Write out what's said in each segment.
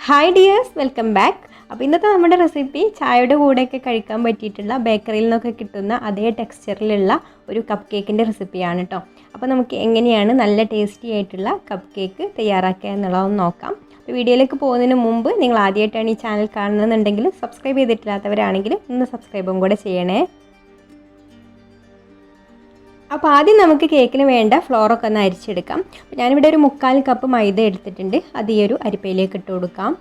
Hi dears, welcome back. അപ്പോൾ ഇന്നത്തെ നമ്മുടെ റെസിപ്പി ചായയുടെ കൂടെയൊക്കെ കഴിക്കാൻ പറ്റിയിട്ടുള്ള ബേക്കറിയിൽ നിന്നൊക്കെ കിട്ടുന്ന അതേ ടെക്സ്ചറിലുള്ള ഒരു കപ്പ് കേക്കിൻ്റെ റെസിപ്പിയാണ് കേട്ടോ. അപ്പോൾ നമുക്ക് എങ്ങനെയാണ് നല്ല ടേസ്റ്റി ആയിട്ടുള്ള കപ്പ് കേക്ക് തയ്യാറാക്കുക എന്നുള്ളതൊന്ന് നോക്കാം. അപ്പോൾ വീഡിയോയിലേക്ക് പോകുന്നതിന് മുമ്പ് നിങ്ങൾ ആദ്യമായിട്ടാണ് ഈ ചാനൽ കാണുന്നതെന്നുണ്ടെങ്കിൽ സബ്സ്ക്രൈബ് ചെയ്തിട്ടില്ലാത്തവരാണെങ്കിൽ ഒന്ന് സബ്സ്ക്രൈബും കൂടെ ചെയ്യണേ. അപ്പോൾ ആദ്യം നമുക്ക് കേക്കിന് വേണ്ട ഫ്ലോറൊക്കെ ഒന്ന് അരിച്ചെടുക്കാം. അപ്പോൾ ഞാനിവിടെ ഒരു 3/4 കപ്പ് മൈദ എടുത്തിട്ടുണ്ട്. അത് ഈ ഒരു അരിപ്പയിലേക്ക് ഇട്ട് കൊടുക്കാം.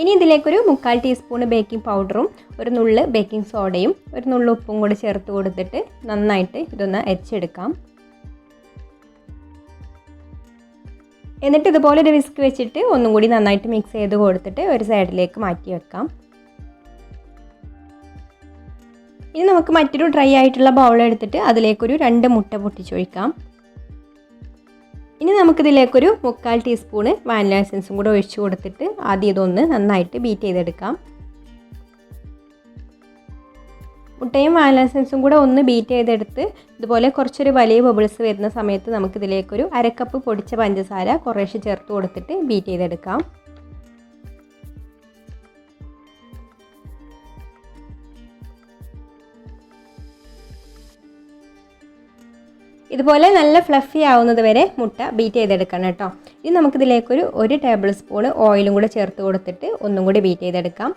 ഇനി ഇതിലേക്കൊരു 3/4 ടീസ്പൂൺ ബേക്കിംഗ് പൗഡറും ഒരു നുള്ള് ബേക്കിംഗ് സോഡയും ഒരു നുള്ള് ഉപ്പും കൂടി ചേർത്ത് കൊടുത്തിട്ട് നന്നായിട്ട് ഇതൊന്ന് അരിച്ചെടുക്കാം. എന്നിട്ട് ഇതുപോലെ ഒരു വിസ്ക് വെച്ചിട്ട് ഒന്നും കൂടി നന്നായിട്ട് മിക്സ് ചെയ്ത് കൊടുത്തിട്ട് ഒരു സൈഡിലേക്ക് മാറ്റി വെക്കാം. ഇനി നമുക്ക് മറ്റൊരു ഡ്രൈ ആയിട്ടുള്ള ബൗൾ എടുത്തിട്ട് അതിലേക്കൊരു 2 മുട്ട പൊട്ടിച്ചൊഴിക്കാം. ഇനി നമുക്കിതിലേക്കൊരു 3/4 ടീസ്പൂൺ വാനില എസൻസും കൂടെ ഒഴിച്ച് കൊടുത്തിട്ട് ആദ്യം ഇതൊന്ന് നന്നായിട്ട് ബീറ്റ് ചെയ്തെടുക്കാം. മുട്ടയും വാനില എസൻസും കൂടെ ഒന്ന് ബീറ്റ് ചെയ്തെടുത്ത് ഇതുപോലെ കുറച്ചൊരു വലിയ ബബിൾസ് വരുന്ന സമയത്ത് നമുക്കിതിലേക്കൊരു 1/2 കപ്പ് പൊടിച്ച പഞ്ചസാര കുറേശ്ശെ ചേർത്ത് കൊടുത്തിട്ട് ബീറ്റ് ചെയ്തെടുക്കാം. ഇതുപോലെ നല്ല ഫ്ലഫി ആവുന്നത് വരെ മുട്ട ബീറ്റ് ചെയ്തെടുക്കണം കേട്ടോ. ഇനി നമുക്കിതിലേക്കൊരു 1 ടേബിൾ സ്പൂൺ ഓയിലും കൂടെ ചേർത്ത് കൊടുത്തിട്ട് ഒന്നും കൂടി ബീറ്റ് ചെയ്തെടുക്കാം.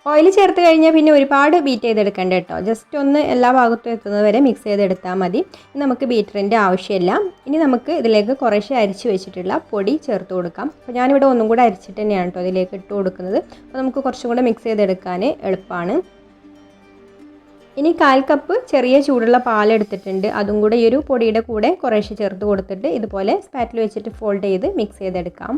ഓയിൽ ചേർത്ത് കഴിഞ്ഞാൽ പിന്നെ ഒരുപാട് ബീറ്റ് ചെയ്തെടുക്കണ്ട കേട്ടോ. ജസ്റ്റ് ഒന്ന് എല്ലാ ഭാഗത്തും എത്തുന്നത് വരെ മിക്സ് ചെയ്തെടുത്താൽ മതി. നമുക്ക് ബീറ്ററിൻ്റെ ആവശ്യമില്ല. ഇനി നമുക്ക് ഇതിലേക്ക് കുറേശ്ശെ അരിച്ച് വെച്ചിട്ടുള്ള പൊടി ചേർത്ത് കൊടുക്കാം. അപ്പോൾ ഞാനിവിടെ ഒന്നും കൂടെ അരിച്ചിട്ട് തന്നെയാണ് കേട്ടോ ഇതിലേക്ക് ഇട്ട് കൊടുക്കുന്നത്. അപ്പോൾ നമുക്ക് കുറച്ചും കൂടെ മിക്സ് ചെയ്തെടുക്കാൻ എളുപ്പമാണ്. ഇനി 1/4 കപ്പ് ചെറിയ ചൂടുള്ള പാലെടുത്തിട്ടുണ്ട്. അതും കൂടെ ഈ ഒരു പൊടിയുടെ കൂടെ കുറേശ്ശെ ചേർത്ത് കൊടുത്തിട്ട് ഇതുപോലെ സ്പാറ്റിൽ വെച്ചിട്ട് ഫോൾഡ് ചെയ്ത് മിക്സ് ചെയ്തെടുക്കാം.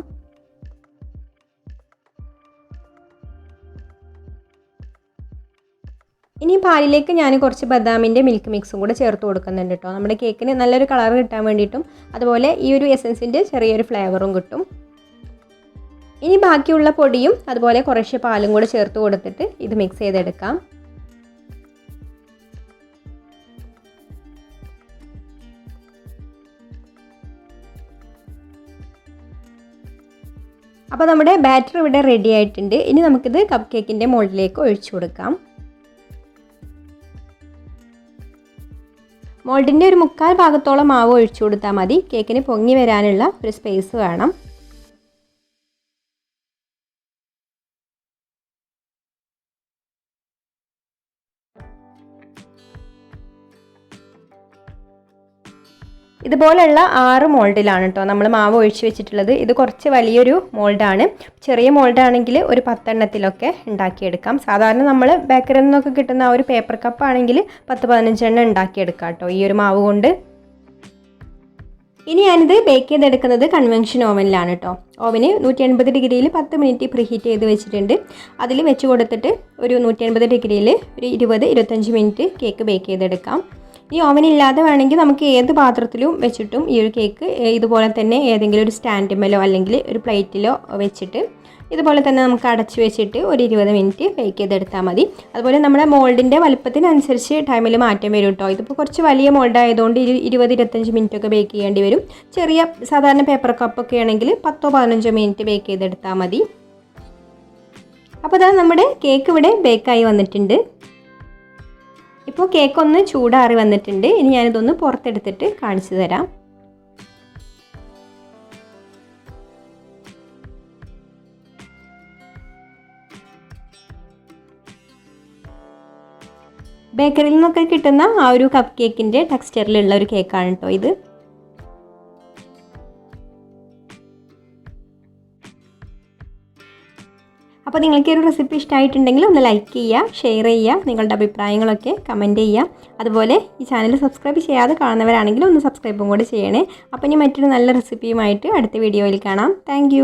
ഇനി പാലിലേക്ക് ഞാൻ കുറച്ച് ബദാമിൻ്റെ മിൽക്ക് മിക്സും കൂടെ ചേർത്ത് കൊടുക്കുന്നുണ്ട് കേട്ടോ. നമ്മുടെ കേക്കിന് നല്ലൊരു കളർ കിട്ടാൻ വേണ്ടിയിട്ടും അതുപോലെ ഈ ഒരു എസൻസിൻ്റെ ചെറിയൊരു ഫ്ലേവറും കിട്ടും. ഇനി ബാക്കിയുള്ള പൊടിയും അതുപോലെ കുറേശ്ശെ പാലും കൂടെ ചേർത്ത് കൊടുത്തിട്ട് ഇത് മിക്സ് ചെയ്തെടുക്കാം. അപ്പോൾ നമ്മുടെ ബാറ്റർ ഇവിടെ റെഡി ആയിട്ടുണ്ട്. ഇനി നമുക്കിത് കപ്പ് കേക്കിൻ്റെ മോൾഡിലേക്ക് ഒഴിച്ചു കൊടുക്കാം. മോൾഡിൻ്റെ ഒരു 3/4 ഭാഗത്തോളം മാവ് ഒഴിച്ചു കൊടുത്താൽ മതി. കേക്കിന് പൊങ്ങി വരാനുള്ള ഒരു സ്പേസ് വേണം. ഇതുപോലെയുള്ള 6 മോൾഡിലാണ് കേട്ടോ നമ്മൾ മാവ് ഒഴിച്ച് വെച്ചിട്ടുള്ളത്. ഇത് കുറച്ച് വലിയൊരു മോൾഡാണ്. ചെറിയ മോൾഡാണെങ്കിൽ ഒരു 10 എണ്ണത്തിലൊക്കെ ഉണ്ടാക്കിയെടുക്കാം. സാധാരണ നമ്മൾ ബേക്കറിയിൽ നിന്നൊക്കെ കിട്ടുന്ന ആ ഒരു പേപ്പർ കപ്പാണെങ്കിൽ 10-15 എണ്ണം ഉണ്ടാക്കിയെടുക്കാം കേട്ടോ ഈ ഒരു മാവ് കൊണ്ട്. ഇനി ഞാനിത് ബേക്ക് ചെയ്തെടുക്കുന്നത് കൺവെൻഷൻ ഓവനിലാണ് കേട്ടോ. ഓവന് 180 ഡിഗ്രിയിൽ 10 മിനിറ്റ് പ്രീഹീറ്റ് ചെയ്ത് വെച്ചിട്ടുണ്ട്. അതിൽ വെച്ച് കൊടുത്തിട്ട് ഒരു 180 ഡിഗ്രിയിൽ ഒരു 20-25 മിനിറ്റ് കേക്ക് ബേക്ക് ചെയ്തെടുക്കാം. ഈ ഓവൻ ഇല്ലാതെ വേണമെങ്കിൽ നമുക്ക് ഏത് പാത്രത്തിലും വെച്ചിട്ടും ഈ ഒരു കേക്ക് ഇതുപോലെ തന്നെ ഏതെങ്കിലും ഒരു സ്റ്റാൻഡിന്മേലോ അല്ലെങ്കിൽ ഒരു പ്ലേറ്റിലോ വെച്ചിട്ട് ഇതുപോലെ തന്നെ നമുക്ക് അടച്ചു വെച്ചിട്ട് ഒരു 20 മിനിറ്റ് ബേക്ക് ചെയ്തെടുത്താൽ മതി. അതുപോലെ നമ്മുടെ മോൾഡിൻ്റെ വലുപ്പത്തിനനുസരിച്ച് ടൈമിൽ മാറ്റം വരും കേട്ടോ. ഇതിപ്പോൾ കുറച്ച് വലിയ മോൾഡ് ആയതുകൊണ്ട് 20-25 മിനിറ്റ് ഒക്കെ ബേക്ക് ചെയ്യേണ്ടി വരും. ചെറിയ സാധാരണ പേപ്പർ കപ്പൊക്കെ ആണെങ്കിൽ 10-15 മിനിറ്റ് ബേക്ക് ചെയ്തെടുത്താൽ മതി. അപ്പോൾ അതാ നമ്മുടെ കേക്ക് ഇവിടെ ബേക്കായി വന്നിട്ടുണ്ട്. ഇപ്പോൾ കേക്ക് ഒന്ന് ചൂടാറി വന്നിട്ടുണ്ട്. ഇനി ഞാനിതൊന്ന് പുറത്തെടുത്തിട്ട് കാണിച്ചു തരാം. ബേക്കറിയിൽ നിന്നൊക്കെ കിട്ടുന്ന ആ ഒരു കപ്പ് കേക്കിൻ്റെ ടെക്സ്ചറിലുള്ള ഒരു കേക്കാണ് കേട്ടോ ഇത്. അപ്പോൾ നിങ്ങൾക്ക് ഈ ഒരു റെസിപ്പി ഇഷ്ടമായിട്ടുണ്ടെങ്കിൽ ഒന്ന് ലൈക്ക് ചെയ്യുക, ഷെയർ ചെയ്യുക, നിങ്ങളുടെ അഭിപ്രായങ്ങളൊക്കെ കമൻറ്റ് ചെയ്യുക. അതുപോലെ ഈ ചാനൽ സബ്സ്ക്രൈബ് ചെയ്യാതെ കാണുന്നവരാണെങ്കിൽ ഒന്ന് സബ്സ്ക്രൈബും കൂടെ ചെയ്യണേ. അപ്പോൾ ഇനി മറ്റൊരു നല്ല റെസിപ്പിയുമായിട്ട് അടുത്ത വീഡിയോയിൽ കാണാം. താങ്ക്